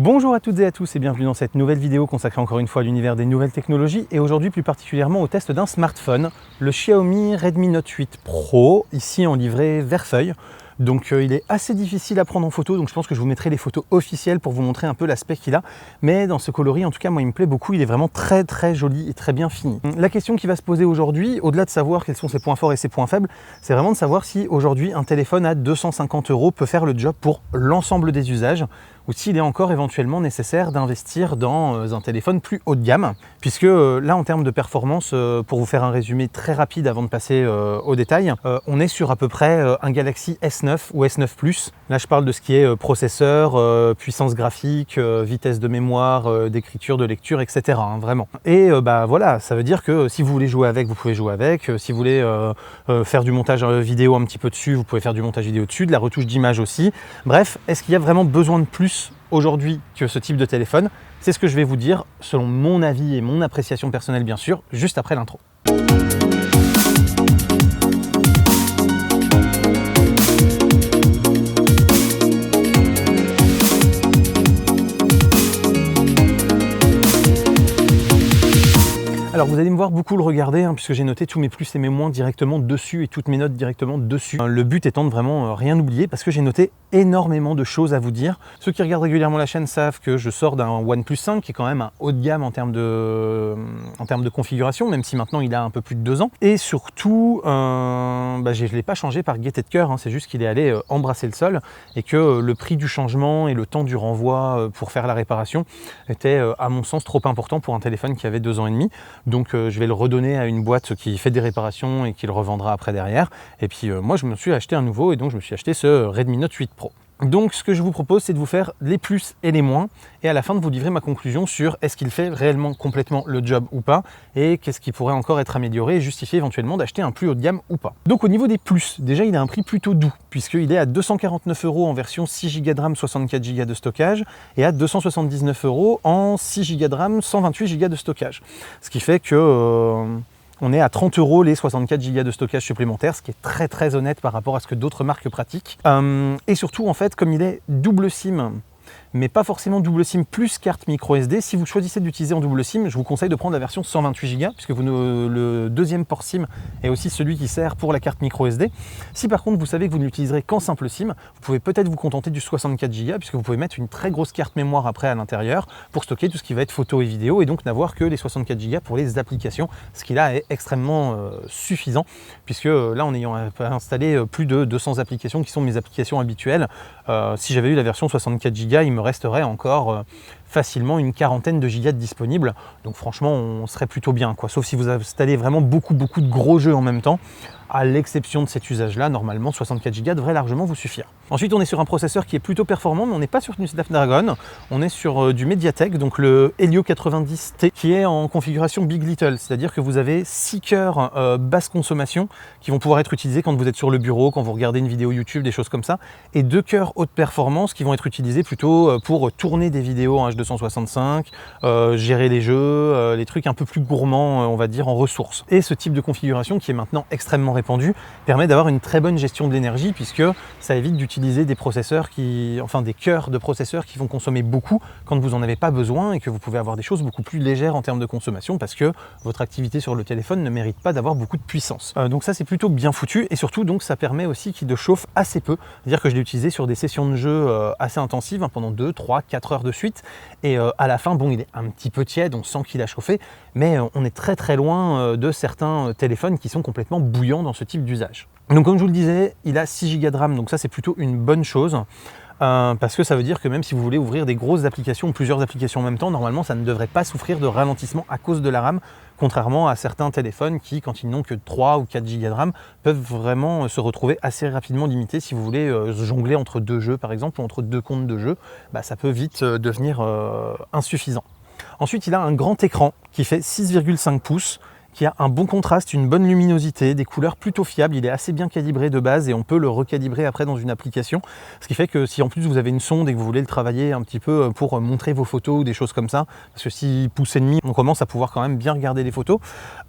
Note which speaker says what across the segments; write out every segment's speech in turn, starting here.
Speaker 1: Bonjour à toutes et à tous et bienvenue dans cette nouvelle vidéo consacrée encore une fois à l'univers des nouvelles technologies et aujourd'hui plus particulièrement au test d'un smartphone, le Xiaomi Redmi Note 8 Pro, ici en livrée vert feuille. Donc il est assez difficile à prendre en photo, donc je pense que je vous mettrai les photos officielles pour vous montrer un peu l'aspect qu'il a. Mais dans ce coloris, en tout cas, moi, il me plaît beaucoup. Il est vraiment très joli et très bien fini. La question qui va se poser aujourd'hui, au-delà de savoir quels sont ses points forts et ses points faibles, c'est vraiment de savoir si aujourd'hui un téléphone à 250 € peut faire le job pour l'ensemble des usages ou s'il est encore éventuellement nécessaire d'investir dans un téléphone plus haut de gamme. Puisque là, en termes de performance, pour vous faire un résumé très rapide avant de passer au détail, on est sur à peu près un Galaxy S9 ou S9 Plus. Là, je parle de ce qui est processeur, puissance graphique, vitesse de mémoire, d'écriture, de lecture, etc. Vraiment. Et voilà, ça veut dire que si vous voulez jouer avec, vous pouvez jouer avec. Si vous voulez faire du montage vidéo un petit peu dessus, vous pouvez faire du montage vidéo dessus, de la retouche d'image aussi. Bref, est-ce qu'il y a vraiment besoin de plus aujourd'hui que ce type de téléphone? C'est ce que je vais vous dire selon mon avis et mon appréciation personnelle bien sûr, juste après l'intro. Alors vous allez me voir beaucoup le regarder puisque j'ai noté tous mes plus et mes moins directement dessus et toutes mes notes directement dessus. Le but étant de vraiment rien oublier parce que j'ai noté énormément de choses à vous dire. Ceux qui regardent régulièrement la chaîne savent que je sors d'un OnePlus 5 qui est quand même un haut de gamme en termes de configuration, même si maintenant il a un peu plus de 2 ans. Et surtout, je ne l'ai pas changé par gaieté de cœur, c'est juste qu'il est allé embrasser le sol et que le prix du changement et le temps du renvoi pour faire la réparation était à mon sens trop important pour un téléphone qui avait 2 ans et demi. Donc je vais le redonner à une boîte qui fait des réparations et qui le revendra après derrière. Et puis moi je me suis acheté un nouveau et donc je me suis acheté ce Redmi Note 8 Pro. Donc ce que je vous propose c'est de vous faire les plus et les moins et à la fin de vous livrer ma conclusion sur est-ce qu'il fait réellement complètement le job ou pas et qu'est-ce qui pourrait encore être amélioré et justifier éventuellement d'acheter un plus haut de gamme ou pas. Donc au niveau des plus, déjà il a un prix plutôt doux puisqu'il est à 249 € en version 6 Go de RAM, 64 Go de stockage et à 279 € en 6 Go de RAM, 128 Go de stockage. Ce qui fait que on est à 30 € les 64 Go de stockage supplémentaires, ce qui est très honnête par rapport à ce que d'autres marques pratiquent. Et surtout, en fait, comme il est double SIM, mais pas forcément double SIM plus carte micro SD. Si vous choisissez d'utiliser en double SIM, je vous conseille de prendre la version 128 Go, puisque le deuxième port SIM est aussi celui qui sert pour la carte micro SD. Si par contre vous savez que vous ne l'utiliserez qu'en simple SIM, vous pouvez peut-être vous contenter du 64 Go, puisque vous pouvez mettre une très grosse carte mémoire après à l'intérieur pour stocker tout ce qui va être photo et vidéo, et donc n'avoir que les 64 Go pour les applications, ce qui là est extrêmement suffisant, puisque là en ayant installé plus de 200 applications qui sont mes applications habituelles, si j'avais eu la version 64 Go, il me resterait encore facilement une quarantaine de gigas disponibles. Donc franchement, on serait plutôt bien, quoi. Sauf si vous installez vraiment beaucoup de gros jeux en même temps. À l'exception de cet usage-là, normalement 64 Go devrait largement vous suffire. Ensuite, on est sur un processeur qui est plutôt performant, mais on n'est pas sur du Snapdragon, on est sur du Mediatek, donc le Helio 90T, qui est en configuration Big Little, c'est-à-dire que vous avez 6 cœurs basse consommation qui vont pouvoir être utilisés quand vous êtes sur le bureau, quand vous regardez une vidéo YouTube, des choses comme ça, et 2 cœurs haute performance qui vont être utilisés plutôt pour tourner des vidéos en H265, gérer les jeux, les trucs un peu plus gourmands, on va dire, en ressources. Et ce type de configuration, qui est maintenant extrêmement répandu, permet d'avoir une très bonne gestion de l'énergie puisque ça évite d'utiliser des processeurs des cœurs de processeurs qui vont consommer beaucoup quand vous n'en avez pas besoin et que vous pouvez avoir des choses beaucoup plus légères en termes de consommation parce que votre activité sur le téléphone ne mérite pas d'avoir beaucoup de puissance. Donc ça c'est plutôt bien foutu et surtout donc ça permet aussi qu'il chauffe assez peu, c'est-à-dire que je l'ai utilisé sur des sessions de jeu assez intensives pendant 2, 3, 4 heures de suite et à la fin bon il est un petit peu tiède, on sent qu'il a chauffé mais on est très loin de certains téléphones qui sont complètement bouillants dans ce type d'usage. Donc comme je vous le disais, il a 6 Go de RAM, donc ça c'est plutôt une bonne chose. Parce que ça veut dire que même si vous voulez ouvrir des grosses applications ou plusieurs applications en même temps, normalement ça ne devrait pas souffrir de ralentissement à cause de la RAM, contrairement à certains téléphones qui, quand ils n'ont que 3 ou 4 Go de RAM, peuvent vraiment se retrouver assez rapidement limités. Si vous voulez jongler entre 2 jeux par exemple, ou entre 2 comptes de jeux, ça peut vite devenir insuffisant. Ensuite, il a un grand écran qui fait 6,5 pouces, qui a un bon contraste, une bonne luminosité, des couleurs plutôt fiables. Il est assez bien calibré de base et on peut le recalibrer après dans une application. Ce qui fait que si en plus vous avez une sonde et que vous voulez le travailler un petit peu pour montrer vos photos ou des choses comme ça, parce que si pouce et demi, on commence à pouvoir quand même bien regarder les photos,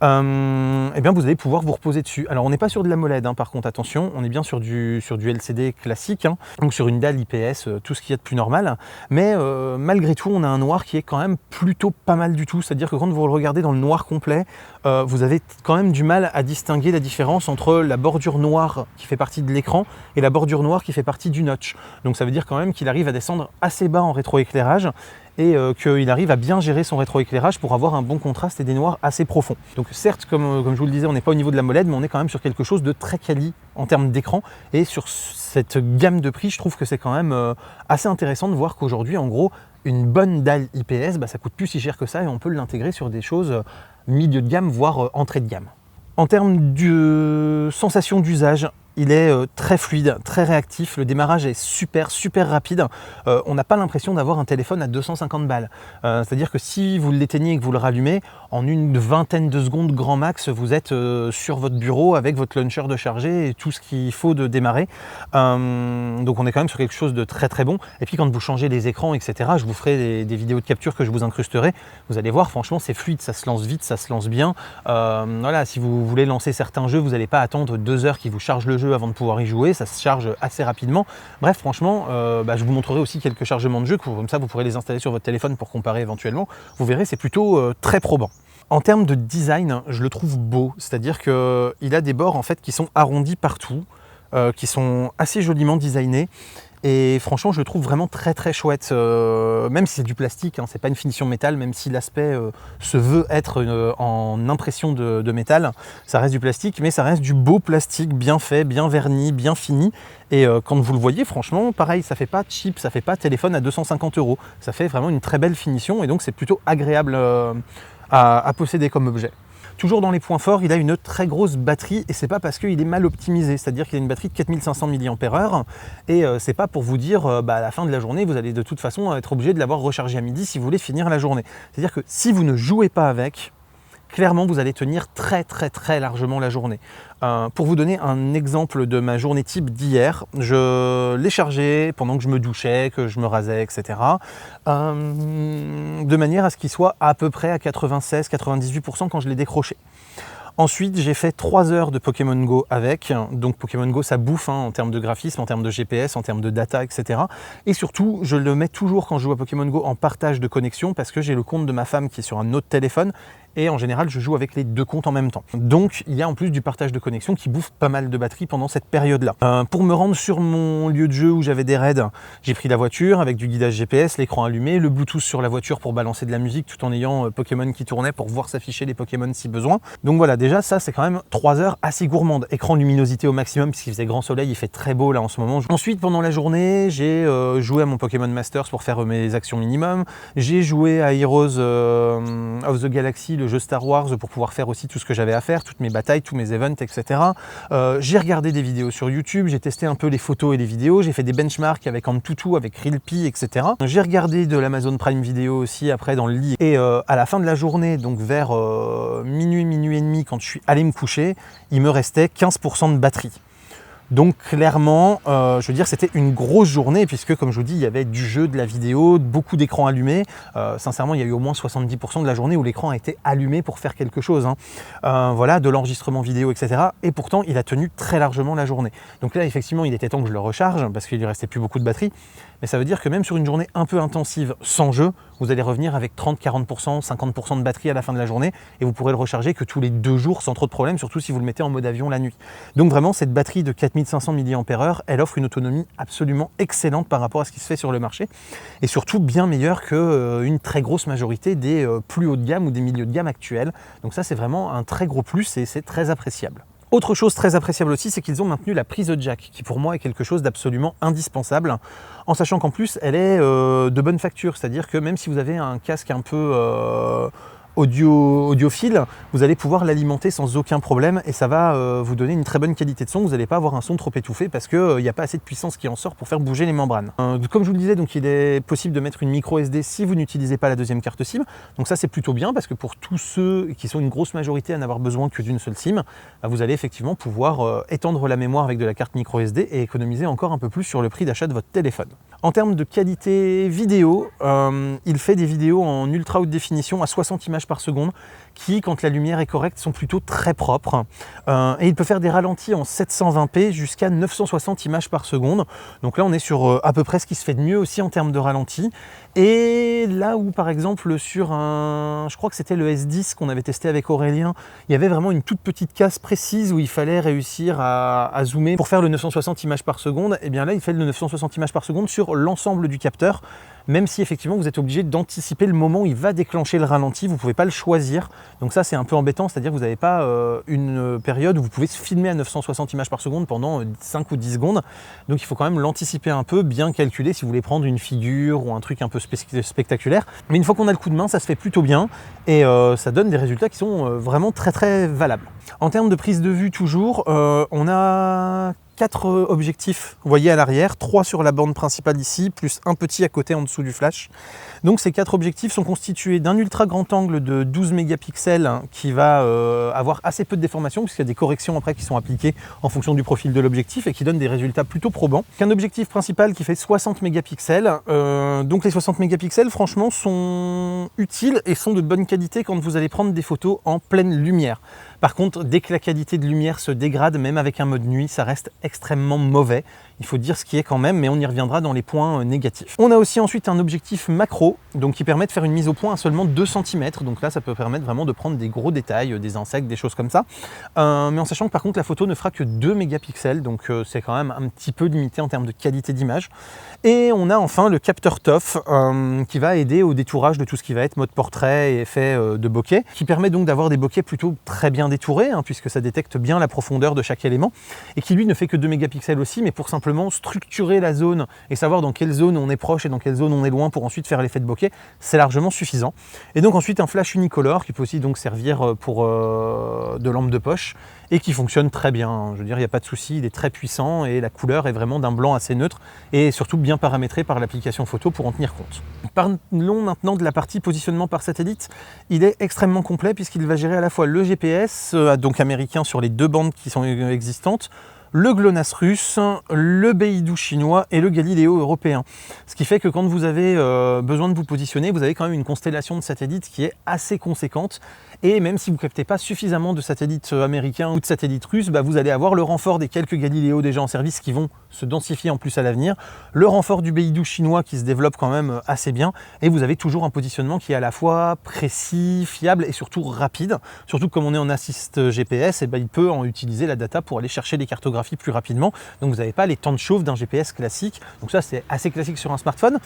Speaker 1: eh bien vous allez pouvoir vous reposer dessus. Alors on n'est pas sur de l'AMOLED, hein, par contre attention, on est bien sur du LCD classique, hein, donc sur une dalle IPS, tout ce qu'il y a de plus normal, mais malgré tout on a un noir qui est quand même plutôt pas mal du tout, c'est-à-dire que quand vous le regardez dans le noir complet, vous avez quand même du mal à distinguer la différence entre la bordure noire qui fait partie de l'écran et la bordure noire qui fait partie du notch. Donc ça veut dire quand même qu'il arrive à descendre assez bas en rétroéclairage et qu'il arrive à bien gérer son rétroéclairage pour avoir un bon contraste et des noirs assez profonds. Donc certes, comme je vous le disais, on n'est pas au niveau de l'AMOLED, mais on est quand même sur quelque chose de très quali en termes d'écran. Et sur cette gamme de prix, je trouve que c'est quand même assez intéressant de voir qu'aujourd'hui, en gros, une bonne dalle IPS, ça coûte plus si cher que ça et on peut l'intégrer sur des choses milieu de gamme, voire entrée de gamme. En termes de sensation d'usage, il est très fluide, très réactif, le démarrage est super rapide. On n'a pas l'impression d'avoir un téléphone à 250 balles. C'est-à-dire que si vous l'éteignez et que vous le rallumez, en une vingtaine de secondes grand max, vous êtes sur votre bureau avec votre launcher de charger et tout ce qu'il faut de démarrer. Donc on est quand même sur quelque chose de très bon. Et puis quand vous changez les écrans, etc., je vous ferai des vidéos de capture que je vous incrusterai. Vous allez voir, franchement, c'est fluide, ça se lance vite, ça se lance bien. Voilà, si vous voulez lancer certains jeux, vous n'allez pas attendre 2 heures qu'ils vous chargent le jeu avant de pouvoir y jouer, ça se charge assez rapidement. Bref, franchement, je vous montrerai aussi quelques chargements de jeux, comme ça vous pourrez les installer sur votre téléphone pour comparer éventuellement. Vous verrez, c'est plutôt très probant. En termes de design, je le trouve beau, c'est-à-dire qu'il a des bords en fait qui sont arrondis partout, qui sont assez joliment designés. Et franchement, je le trouve vraiment très chouette, même si c'est du plastique, hein, c'est pas une finition métal, même si l'aspect se veut être en impression de métal, ça reste du plastique, mais ça reste du beau plastique bien fait, bien verni, bien fini. Et quand vous le voyez, franchement, pareil, ça fait pas cheap, ça fait pas téléphone à 250 €, ça fait vraiment une très belle finition et donc c'est plutôt agréable à posséder comme objet. Toujours dans les points forts, il a une très grosse batterie et c'est pas parce qu'il est mal optimisé, c'est-à-dire qu'il a une batterie de 4500 mAh et c'est pas pour vous dire à la fin de la journée, vous allez de toute façon être obligé de l'avoir rechargé à midi si vous voulez finir la journée. C'est-à-dire que si vous ne jouez pas avec, clairement vous allez tenir très largement la journée. Pour vous donner un exemple de ma journée type d'hier, je l'ai chargé pendant que je me douchais, que je me rasais, etc. De manière à ce qu'il soit à peu près à 96-98% quand je l'ai décroché. Ensuite, j'ai fait 3 heures de Pokémon Go avec. Donc Pokémon Go, ça bouffe en termes de graphisme, en termes de GPS, en termes de data, etc. Et surtout, je le mets toujours quand je joue à Pokémon Go en partage de connexion parce que j'ai le compte de ma femme qui est sur un autre téléphone. Et en général, je joue avec les 2 comptes en même temps. Donc, il y a en plus du partage de connexion qui bouffe pas mal de batterie pendant cette période-là. Pour me rendre sur mon lieu de jeu où j'avais des raids, j'ai pris la voiture avec du guidage GPS, l'écran allumé, le Bluetooth sur la voiture pour balancer de la musique tout en ayant Pokémon qui tournait pour voir s'afficher les Pokémon si besoin. Donc voilà, déjà ça c'est quand même 3 heures assez gourmandes. Écran luminosité au maximum puisqu'il faisait grand soleil, il fait très beau là en ce moment. Ensuite, pendant la journée, j'ai joué à mon Pokémon Masters pour faire mes actions minimum. J'ai joué à Heroes of the Galaxy, le jeu Star Wars, pour pouvoir faire aussi tout ce que j'avais à faire, toutes mes batailles, tous mes events, etc. J'ai regardé des vidéos sur YouTube, j'ai testé un peu les photos et les vidéos, j'ai fait des benchmarks avec Antutu, avec Realpi, etc. J'ai regardé de l'Amazon Prime Video aussi après dans le lit. Et à la fin de la journée, donc vers minuit et demi, quand je suis allé me coucher, il me restait 15% de batterie. Donc clairement, je veux dire, c'était une grosse journée puisque, comme je vous dis, il y avait du jeu, de la vidéo, beaucoup d'écrans allumés. Sincèrement, il y a eu au moins 70% de la journée où l'écran a été allumé pour faire quelque chose. Voilà, de l'enregistrement vidéo, etc. Et pourtant, il a tenu très largement la journée. Donc là, effectivement, il était temps que je le recharge parce qu'il lui restait plus beaucoup de batterie. Mais ça veut dire que même sur une journée un peu intensive sans jeu, vous allez revenir avec 30, 40%, 50% de batterie à la fin de la journée et vous pourrez le recharger que tous les 2 jours sans trop de problème, surtout si vous le mettez en mode avion la nuit. Donc vraiment, cette batterie de 4500 mAh, elle offre une autonomie absolument excellente par rapport à ce qui se fait sur le marché et surtout bien meilleure qu'une très grosse majorité des plus haut de gamme ou des milieux de gamme actuels. Donc ça, c'est vraiment un très gros plus et c'est très appréciable. Autre chose très appréciable aussi, c'est qu'ils ont maintenu la prise jack, qui pour moi est quelque chose d'absolument indispensable, en sachant qu'en plus elle est de bonne facture, c'est-à-dire que même si vous avez un casque un peu audiophile, vous allez pouvoir l'alimenter sans aucun problème et ça va vous donner une très bonne qualité de son. Vous n'allez pas avoir un son trop étouffé parce qu'il n'y a pas assez de puissance qui en sort pour faire bouger les membranes. Comme je vous le disais, donc il est possible de mettre une micro SD si vous n'utilisez pas la deuxième carte SIM. Donc ça c'est plutôt bien parce que pour tous ceux qui sont une grosse majorité à n'avoir besoin que d'une seule SIM, vous allez effectivement pouvoir étendre la mémoire avec de la carte micro SD et économiser encore un peu plus sur le prix d'achat de votre téléphone. En termes de qualité vidéo, il fait des vidéos en ultra haute définition à 60 images par seconde qui, quand la lumière est correcte, sont plutôt très propres. Et il peut faire des ralentis en 720p jusqu'à 960 images par seconde. Donc là, on est sur à peu près ce qui se fait de mieux aussi en termes de ralenti. Et là où, par exemple, sur je crois que c'était le S10 qu'on avait testé avec Aurélien, il y avait vraiment une toute petite case précise où il fallait réussir à zoomer pour faire le 960 images par seconde. Et bien là, il fait le 960 images par seconde sur l'ensemble du capteur, même si effectivement vous êtes obligé d'anticiper le moment où il va déclencher le ralenti, vous ne pouvez pas le choisir. Donc ça c'est un peu embêtant, c'est-à-dire que vous n'avez pas une période où vous pouvez se filmer à 960 images par seconde pendant 5 ou 10 secondes. Donc il faut quand même l'anticiper un peu, bien calculer si vous voulez prendre une figure ou un truc un peu spectaculaire. Mais une fois qu'on a le coup de main, ça se fait plutôt bien et ça donne des résultats qui sont vraiment très très valables. En termes de prise de vue toujours, on a 4 objectifs, vous voyez à l'arrière, 3 sur la bande principale ici, plus un petit à côté en dessous du flash. Donc ces 4 objectifs sont constitués d'un ultra grand angle de 12 mégapixels qui va avoir assez peu de déformation puisqu'il y a des corrections après qui sont appliquées en fonction du profil de l'objectif et qui donnent des résultats plutôt probants. Un objectif principal qui fait 60 mégapixels. Donc les 60 mégapixels franchement sont utiles et sont de bonne qualité quand vous allez prendre des photos en pleine lumière. Par contre, dès que la qualité de lumière se dégrade, même avec un mode nuit, ça reste extrêmement mauvais. Il faut dire ce qui est quand même, mais on y reviendra dans les points négatifs. On a aussi ensuite un objectif macro, donc qui permet de faire une mise au point à seulement 2 cm. Donc là, ça peut permettre vraiment de prendre des gros détails, des insectes, des choses comme ça. Mais en sachant que par contre, la photo ne fera que 2 mégapixels, donc c'est quand même un petit peu limité en termes de qualité d'image. Et on a enfin le capteur TOF qui va aider au détourage de tout ce qui va être mode portrait et effet de bokeh, qui permet donc d'avoir des bokehs plutôt très bien détourés, puisque ça détecte bien la profondeur de chaque élément, et qui lui ne fait que 2 mégapixels aussi, mais pour simplement structurer la zone et savoir dans quelle zone on est proche et dans quelle zone on est loin pour ensuite faire l'effet de bokeh, c'est largement suffisant. Et donc ensuite un flash unicolore qui peut aussi donc servir pour de lampe de poche et qui fonctionne très bien. Je veux dire, il n'y a pas de souci, il est très puissant et la couleur est vraiment d'un blanc assez neutre et surtout bien paramétré par l'application photo pour en tenir compte. Parlons maintenant de la partie positionnement par satellite. Il est extrêmement complet puisqu'il va gérer à la fois le GPS, donc américain sur les 2 bandes qui sont existantes, le GLONASS russe, le Beidou chinois et le Galileo européen. Ce qui fait que quand vous avez besoin de vous positionner, vous avez quand même une constellation de satellites qui est assez conséquente. Et même si vous ne captez pas suffisamment de satellites américains ou de satellites russes, vous allez avoir le renfort des quelques Galileo déjà en service qui vont se densifier en plus à l'avenir, le renfort du Beidou chinois qui se développe quand même assez bien, et vous avez toujours un positionnement qui est à la fois précis, fiable et surtout rapide. Surtout que comme on est en assist GPS, il peut en utiliser la data pour aller chercher les cartographies plus rapidement. Donc vous n'avez pas les temps de chauffe d'un GPS classique. Donc ça c'est assez classique sur un smartphone.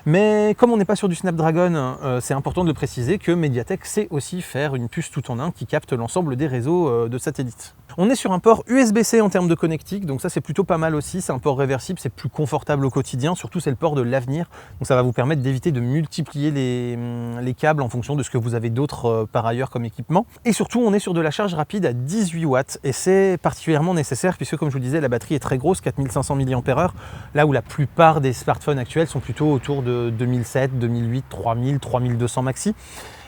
Speaker 1: Mais comme on n'est pas sur du Snapdragon, c'est important de le préciser que Mediatek sait aussi faire une puce tout en un qui capte l'ensemble des réseaux de satellites. On est sur un port USB-C en termes de connectique, donc ça c'est plutôt pas mal aussi, c'est un port réversible, c'est plus confortable au quotidien, surtout c'est le port de l'avenir, donc ça va vous permettre d'éviter de multiplier les câbles en fonction de ce que vous avez d'autre par ailleurs comme équipement. Et surtout on est sur de la charge rapide à 18 watts et c'est particulièrement nécessaire puisque comme je vous le disais la batterie est très grosse, 4500 mAh, là où la plupart des smartphones actuels sont plutôt autour de 2007, 2008, 3000, 3200 maxi.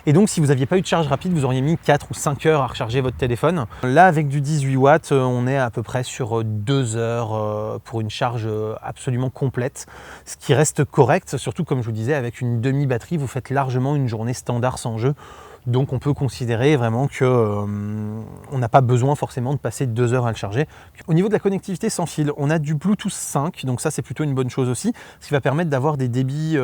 Speaker 1: Et donc si vous n'aviez pas eu de charge rapide, vous auriez mis 4 ou 5 heures à recharger votre téléphone. Là avec du 18 watts, on est à peu près sur 2 heures pour une charge absolument complète, ce qui reste correct, surtout comme je vous disais, avec une demi-batterie, vous faites largement une journée standard sans jeu. Donc on peut considérer vraiment que on n'a pas besoin forcément de passer 2 heures à le charger. Au niveau de la connectivité sans fil, on a du Bluetooth 5, donc ça c'est plutôt une bonne chose aussi, ce qui va permettre d'avoir des débits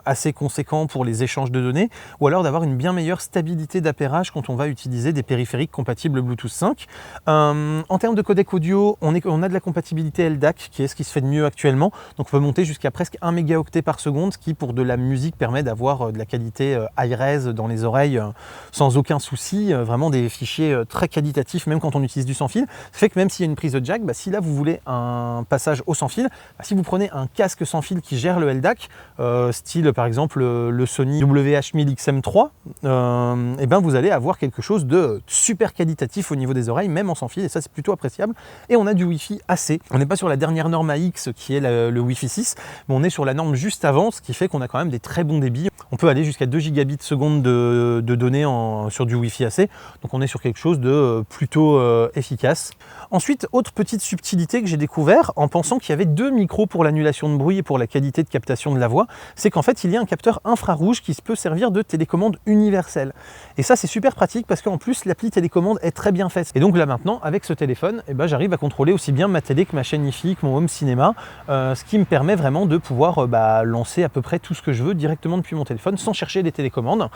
Speaker 1: assez conséquents pour les échanges de données, ou alors d'avoir une bien meilleure stabilité d'appairage quand on va utiliser des périphériques compatibles Bluetooth 5. En termes de codec audio, on a de la compatibilité LDAC, qui est ce qui se fait de mieux actuellement, donc on peut monter jusqu'à presque 1 mégaoctet par seconde, ce qui pour de la musique permet d'avoir de la qualité high-res dans les oreilles oreilles sans aucun souci, vraiment des fichiers très qualitatifs même quand on utilise du sans fil. Ça fait que même s'il y a une prise de jack, si là vous voulez un passage au sans fil, si vous prenez un casque sans fil qui gère le LDAC, style par exemple le Sony WH-1000XM3, et ben vous allez avoir quelque chose de super qualitatif au niveau des oreilles, même en sans fil, et ça c'est plutôt appréciable. Et on a du Wi-Fi AC. On n'est pas sur la dernière norme AX qui est le Wi-Fi 6, mais on est sur la norme juste avant, ce qui fait qu'on a quand même des très bons débits. On peut aller jusqu'à 2 gigabits seconde de données sur du Wi-Fi AC, donc on est sur quelque chose de plutôt efficace. Ensuite, autre petite subtilité que j'ai découvert en pensant qu'il y avait 2 micros pour l'annulation de bruit et pour la qualité de captation de la voix, c'est qu'en fait il y a un capteur infrarouge qui peut servir de télécommande universelle. Et ça c'est super pratique parce qu'en plus l'appli télécommande est très bien faite. Et donc là maintenant avec ce téléphone, j'arrive à contrôler aussi bien ma télé que ma chaîne IFI, que mon home cinéma, ce qui me permet vraiment de pouvoir lancer à peu près tout ce que je veux directement depuis mon téléphone sans chercher des télécommandes.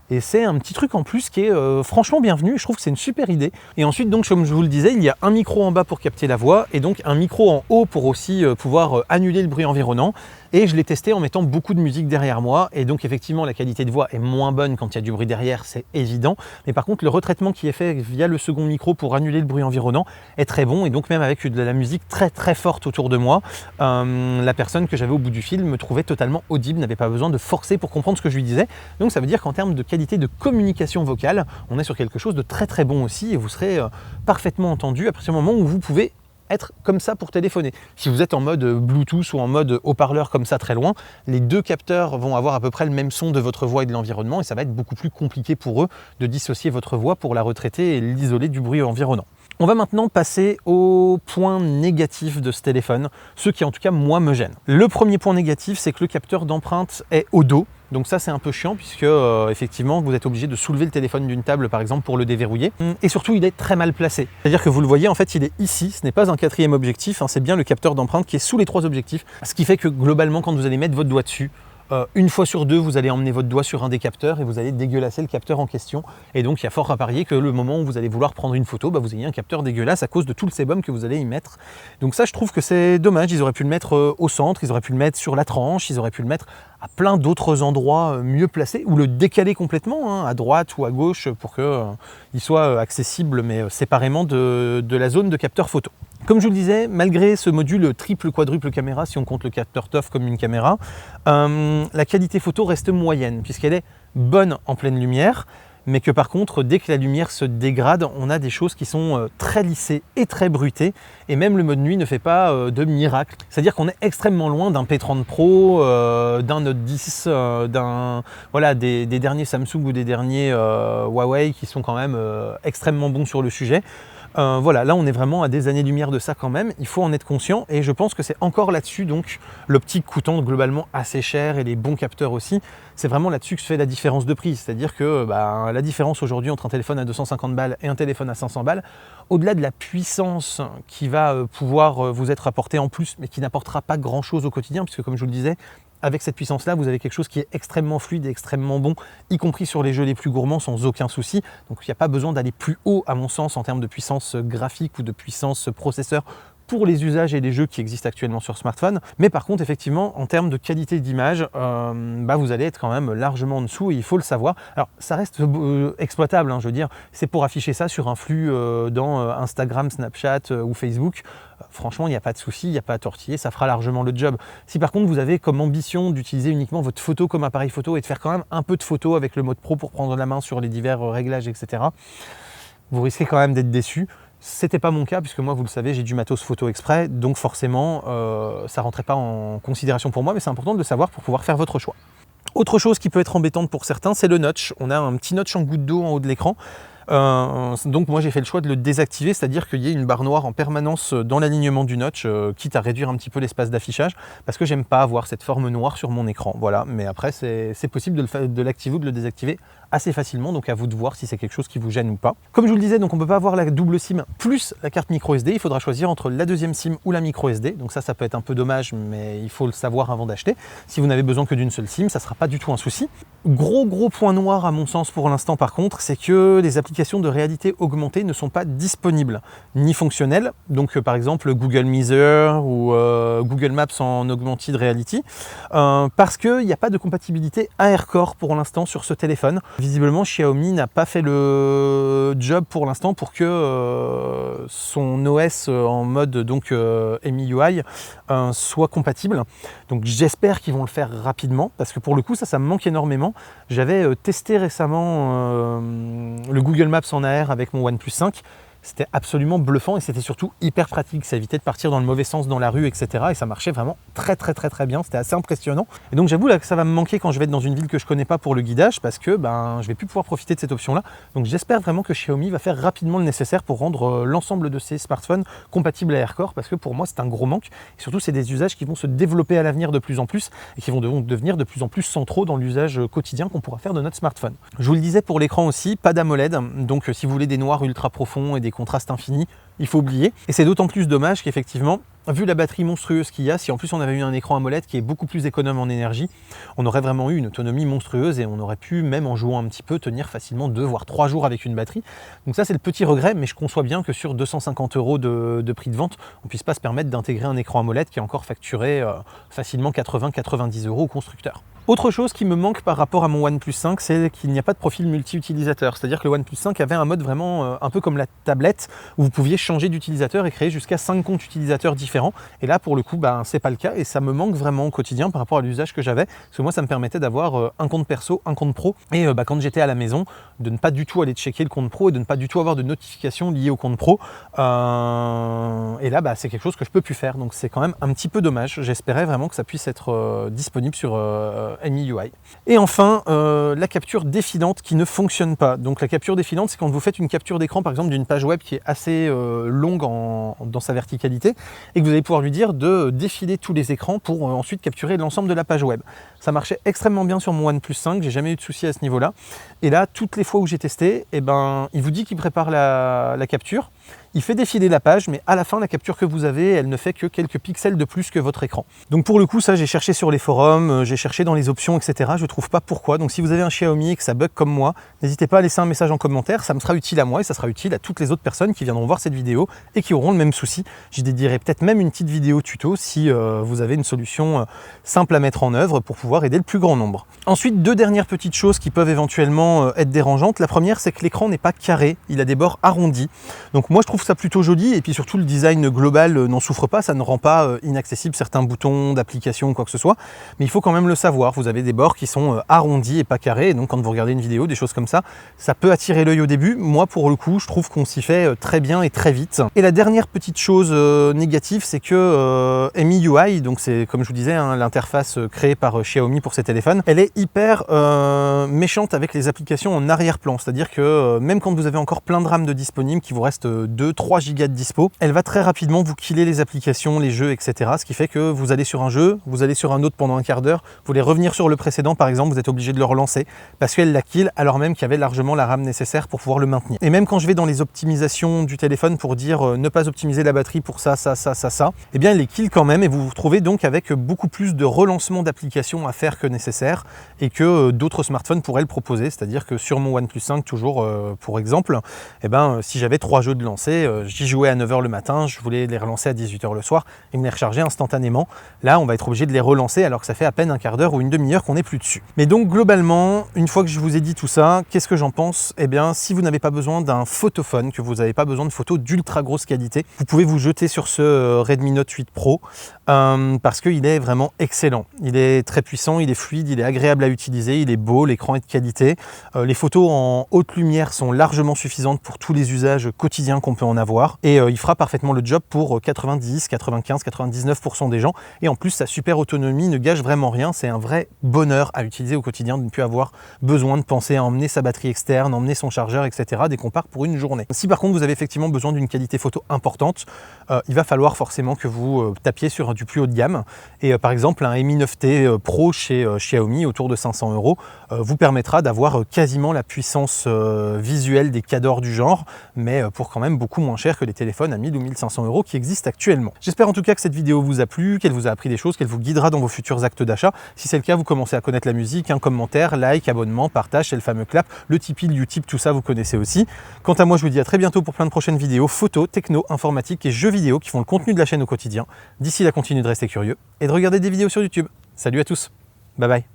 Speaker 1: Et c'est un petit truc en plus qui est franchement bienvenu, je trouve que c'est une super idée. Et ensuite donc comme je vous le disais, il y a un micro en bas pour capter la voix et donc un micro en haut pour aussi pouvoir annuler le bruit environnant. Et je l'ai testé en mettant beaucoup de musique derrière moi et donc effectivement la qualité de voix est moins bonne quand il y a du bruit derrière, c'est évident. Mais par contre le retraitement qui est fait via le second micro pour annuler le bruit environnant est très bon et donc même avec de la musique très très forte autour de moi, la personne que j'avais au bout du fil me trouvait totalement audible, n'avait pas besoin de forcer pour comprendre ce que je lui disais. Donc ça veut dire qu'en termes de qualité de communication vocale, on est sur quelque chose de très très bon aussi et vous serez parfaitement entendu à partir du moment où vous pouvez être comme ça pour téléphoner. Si vous êtes en mode Bluetooth ou en mode haut-parleur comme ça très loin, les deux capteurs vont avoir à peu près le même son de votre voix et de l'environnement et ça va être beaucoup plus compliqué pour eux de dissocier votre voix pour la retraiter et l'isoler du bruit environnant. On va maintenant passer aux points négatifs de ce téléphone, ceux qui en tout cas moi me gênent. Le premier point négatif, c'est que le capteur d'empreinte est au dos. Donc ça c'est un peu chiant puisque effectivement vous êtes obligé de soulever le téléphone d'une table par exemple pour le déverrouiller. Et surtout il est très mal placé. C'est-à-dire que vous le voyez en fait il est ici, ce n'est pas un quatrième objectif, c'est bien le capteur d'empreinte qui est sous les 3 objectifs. Ce qui fait que globalement quand vous allez mettre votre doigt dessus, une fois sur 2, vous allez emmener votre doigt sur un des capteurs et vous allez dégueulasser le capteur en question. Et donc, il y a fort à parier que le moment où vous allez vouloir prendre une photo, vous ayez un capteur dégueulasse à cause de tout le sébum que vous allez y mettre. Donc ça, je trouve que c'est dommage. Ils auraient pu le mettre au centre, ils auraient pu le mettre sur la tranche, ils auraient pu le mettre à plein d'autres endroits mieux placés ou le décaler complètement, à droite ou à gauche pour qu'il soit accessible mais séparément de la zone de capteur photo. Comme je vous le disais, malgré ce module triple quadruple caméra, si on compte le capteur TOF comme une caméra, la qualité photo reste moyenne puisqu'elle est bonne en pleine lumière, mais que par contre, dès que la lumière se dégrade, on a des choses qui sont très lissées et très bruitées, et même le mode nuit ne fait pas de miracle. C'est-à-dire qu'on est extrêmement loin d'un P30 Pro, d'un Note 10, des derniers Samsung ou des derniers Huawei qui sont quand même extrêmement bons sur le sujet. Là on est vraiment à des années-lumière de ça quand même, il faut en être conscient et je pense que c'est encore là-dessus, donc l'optique coûtant globalement assez cher et les bons capteurs aussi, c'est vraiment là-dessus que se fait la différence de prix, c'est-à-dire que la différence aujourd'hui entre un téléphone à 250 balles et un téléphone à 500 balles, au-delà de la puissance qui va pouvoir vous être apportée en plus, mais qui n'apportera pas grand-chose au quotidien, puisque comme je vous le disais, avec cette puissance-là, vous avez quelque chose qui est extrêmement fluide et extrêmement bon, y compris sur les jeux les plus gourmands, sans aucun souci. Donc il n'y a pas besoin d'aller plus haut, à mon sens, en termes de puissance graphique ou de puissance processeur pour les usages et les jeux qui existent actuellement sur smartphone. Mais par contre, effectivement, en termes de qualité d'image, vous allez être quand même largement en dessous et il faut le savoir. Alors, ça reste exploitable, je veux dire, c'est pour afficher ça sur un flux dans Instagram, Snapchat ou Facebook. Franchement, il n'y a pas de souci, il n'y a pas à tortiller, ça fera largement le job. Si par contre vous avez comme ambition d'utiliser uniquement votre photo comme appareil photo et de faire quand même un peu de photos avec le mode pro pour prendre la main sur les divers réglages, etc., vous risquez quand même d'être déçu. C'était pas mon cas puisque moi, vous le savez, j'ai du matos photo exprès, donc forcément, ça rentrait pas en considération pour moi, mais c'est important de le savoir pour pouvoir faire votre choix. Autre chose qui peut être embêtante pour certains, c'est le notch. On a un petit notch en goutte d'eau en haut de l'écran. Donc moi j'ai fait le choix de le désactiver, c'est-à-dire qu'il y ait une barre noire en permanence dans l'alignement du notch, quitte à réduire un petit peu l'espace d'affichage, parce que j'aime pas avoir cette forme noire sur mon écran. Voilà, mais après c'est possible de l'activer ou de le désactiver assez facilement, donc à vous de voir si c'est quelque chose qui vous gêne ou pas. Comme je vous le disais, donc on peut pas avoir la double SIM plus la carte micro SD, il faudra choisir entre la deuxième SIM ou la micro SD, donc ça peut être un peu dommage, mais il faut le savoir avant d'acheter. Si vous n'avez besoin que d'une seule SIM, ça sera pas du tout un souci. Gros point noir à mon sens pour l'instant par contre, c'est que les applications de réalité augmentée ne sont pas disponibles ni fonctionnelles, donc par exemple Google Measure ou Google Maps en augmented reality, parce qu'il n'y a pas de compatibilité AirCore pour l'instant sur ce téléphone. Visiblement, Xiaomi n'a pas fait le job pour l'instant pour que son OS en mode donc MIUI soit compatible. Donc j'espère qu'ils vont le faire rapidement parce que pour le coup ça me manque énormément. J'avais testé récemment le Google Maps en AR avec mon OnePlus 5. C'était absolument bluffant et c'était surtout hyper pratique. Ça évitait de partir dans le mauvais sens dans la rue, etc. Et ça marchait vraiment très bien. C'était assez impressionnant. Et donc j'avoue là que ça va me manquer quand je vais être dans une ville que je connais pas pour le guidage parce que je vais plus pouvoir profiter de cette option-là. Donc j'espère vraiment que Xiaomi va faire rapidement le nécessaire pour rendre l'ensemble de ses smartphones compatibles à AirCore parce que pour moi c'est un gros manque. Et surtout c'est des usages qui vont se développer à l'avenir de plus en plus et qui vont devenir de plus en plus centraux dans l'usage quotidien qu'on pourra faire de notre smartphone. Je vous le disais pour l'écran aussi, pas d'AMOLED. Donc si vous voulez des noirs ultra profonds et des contraste infini, il faut oublier. Et c'est d'autant plus dommage qu'effectivement, vu la batterie monstrueuse qu'il y a, si en plus on avait eu un écran AMOLED qui est beaucoup plus économe en énergie, on aurait vraiment eu une autonomie monstrueuse et on aurait pu, même en jouant un petit peu, tenir facilement 2 voire 3 jours avec une batterie. Donc ça c'est le petit regret, mais je conçois bien que sur 250 € de prix de vente, on ne puisse pas se permettre d'intégrer un écran AMOLED qui est encore facturé facilement 80-90 € au constructeur. Autre chose qui me manque par rapport à mon OnePlus 5, c'est qu'il n'y a pas de profil multi-utilisateur. C'est-à-dire que le OnePlus 5 avait un mode vraiment un peu comme la tablette, où vous pouviez changer d'utilisateur et créer jusqu'à 5 comptes utilisateurs différents. Et là, pour le coup, c'est pas le cas et ça me manque vraiment au quotidien par rapport à l'usage que j'avais. Parce que moi, ça me permettait d'avoir un compte perso, un compte pro. Et quand j'étais à la maison, de ne pas du tout aller checker le compte pro et de ne pas du tout avoir de notifications liées au compte pro. Et là, c'est quelque chose que je peux plus faire. Donc c'est quand même un petit peu dommage. J'espérais vraiment que ça puisse être disponible sur MIUI. Et enfin, la capture défilante qui ne fonctionne pas. Donc la capture défilante, c'est quand vous faites une capture d'écran, par exemple, d'une page web qui est assez longue dans sa verticalité, et que vous allez pouvoir lui dire de défiler tous les écrans pour ensuite capturer l'ensemble de la page web. Ça marchait extrêmement bien sur mon OnePlus 5, j'ai jamais eu de souci à ce niveau-là. Et là, toutes les fois où j'ai testé, il vous dit qu'il prépare la capture. Il fait défiler la page, mais à la fin, la capture que vous avez, elle ne fait que quelques pixels de plus que votre écran. Donc pour le coup, ça, j'ai cherché sur les forums, j'ai cherché dans les options, etc. Je ne trouve pas pourquoi. Donc si vous avez un Xiaomi et que ça bug comme moi, n'hésitez pas à laisser un message en commentaire. Ça me sera utile à moi et ça sera utile à toutes les autres personnes qui viendront voir cette vidéo et qui auront le même souci. J'y dédierai peut-être même une petite vidéo tuto si vous avez une solution simple à mettre en œuvre pour pouvoir aider le plus grand nombre. Ensuite, 2 dernières petites choses qui peuvent éventuellement être dérangeantes. La première, c'est que l'écran n'est pas carré, il a des bords arrondis. Donc moi, je trouve ça plutôt joli et puis surtout le design global n'en souffre pas, ça ne rend pas inaccessible certains boutons d'application ou quoi que ce soit, mais il faut quand même le savoir, vous avez des bords qui sont arrondis et pas carrés, et donc quand vous regardez une vidéo, des choses comme ça peut attirer l'œil au début. Moi pour le coup, je trouve qu'on s'y fait très bien et très vite. Et la dernière petite chose négative, c'est que MIUI, donc c'est comme je vous disais, l'interface créée par Xiaomi pour ces téléphones, elle est hyper méchante avec les applications en arrière-plan, c'est-à-dire que même quand vous avez encore plein de RAM de disponible, qu'il vous reste 2-3 Go de dispo, elle va très rapidement vous killer les applications, les jeux, etc. Ce qui fait que vous allez sur un jeu, vous allez sur un autre pendant un quart d'heure, vous voulez revenir sur le précédent par exemple, vous êtes obligé de le relancer parce qu'elle la kill alors même qu'il y avait largement la RAM nécessaire pour pouvoir le maintenir. Et même quand je vais dans les optimisations du téléphone pour dire ne pas optimiser la batterie pour ça, eh bien elle les kill quand même et vous vous retrouvez donc avec beaucoup plus de relancement d'applications à faire que nécessaire et que d'autres smartphones pourraient le proposer. C'est-à-dire que sur mon OnePlus 5 toujours pour exemple, si j'avais 3 jeux de lancer, j'y jouais à 9 h le matin, je voulais les relancer à 18 h le soir et me les recharger instantanément. Là, on va être obligé de les relancer alors que ça fait à peine un quart d'heure ou une demi-heure qu'on n'est plus dessus. Mais donc globalement, une fois que je vous ai dit tout ça, qu'est-ce que j'en pense? Si vous n'avez pas besoin d'un photophone, que vous n'avez pas besoin de photos d'ultra grosse qualité, vous pouvez vous jeter sur ce Redmi Note 8 Pro parce qu'il est vraiment excellent. Il est très puissant, il est fluide, il est agréable à utiliser, il est beau, l'écran est de qualité. Les photos en haute lumière sont largement suffisantes pour tous les usages quotidiens qu'on peut en avoir et il fera parfaitement le job pour 90, 95, 99% des gens et en plus sa super autonomie ne gâche vraiment rien, c'est un vrai bonheur à utiliser au quotidien de ne plus avoir besoin de penser à emmener sa batterie externe, emmener son chargeur, etc. dès qu'on part pour une journée. Si par contre vous avez effectivement besoin d'une qualité photo importante, il va falloir forcément que vous tapiez sur du plus haut de gamme et par exemple un Mi 9T Pro chez Xiaomi autour de 500 € vous permettra d'avoir quasiment la puissance visuelle des cadors du genre, mais pour quand même beaucoup moins cher que les téléphones à 1000 ou 1500 € qui existent actuellement. J'espère en tout cas que cette vidéo vous a plu, qu'elle vous a appris des choses, qu'elle vous guidera dans vos futurs actes d'achat. Si c'est le cas, vous commencez à connaître la musique, un commentaire, like, abonnement, partage, c'est le fameux clap, le Tipeee, le Utip, tout ça vous connaissez aussi. Quant à moi, je vous dis à très bientôt pour plein de prochaines vidéos, photos, techno, informatique et jeux vidéo qui font le contenu de la chaîne au quotidien. D'ici là, continuez de rester curieux et de regarder des vidéos sur YouTube. Salut à tous, bye bye.